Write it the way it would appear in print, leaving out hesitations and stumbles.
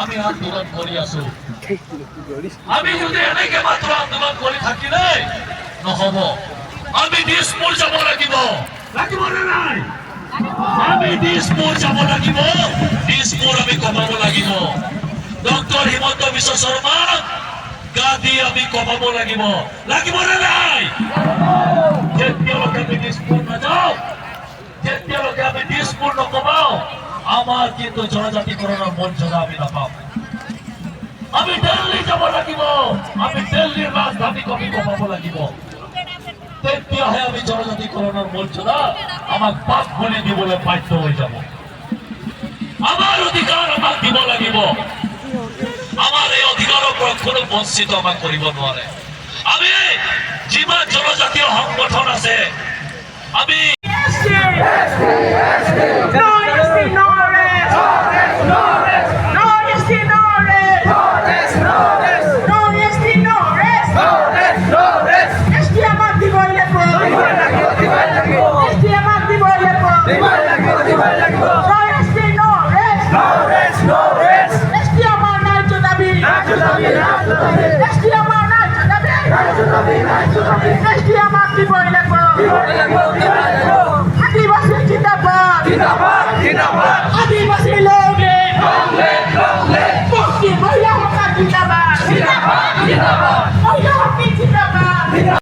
আমি আন্দোলন কৰি আছো। আমি যদি এনেকে মাত্ৰ আন্দোলন কৰি থাকিলে নহব। আমি দিছপুৰ যাব লাগিব, লাগিব নে নাই? আমি দিছপুৰ যাব লাগিব, দিছপুৰ আমি কমাব লাগিব। ডক্টৰ হিমন্ত বিশ্ব শৰ্মাক গা দি আমি কমাব লাগিব, লাগিব নে নাই? যেতিয়ালৈকে আমি দিছপুৰ নাযাওঁ, যেতিয়ালৈকে আমি দিছপুৰ নকমাও, আমাৰ কিন্তু জনজাতিকৰণৰ মৰ্যাদা আমি নাপাম। আমি দিল্লী যাব লাগিব, আমি দিল্লীৰ ৰাজধানীক আমি কমাব লাগিব। তেতিয়াহে আমি জনজাতিকৰণৰ মৰ্যাদা আমাক বাদ বুলি দিবলৈ বাধ্য হৈ যাব। আমাৰ অধিকাৰ আমাক দিব লাগিব। আমাৰ এই অধিকাৰৰ পৰা কোনো বঞ্চিত আমাক কৰিব নোৱাৰে। আমি যিমান জনজাতীয় সংগঠন আছে, আমি আদিবাসী লোক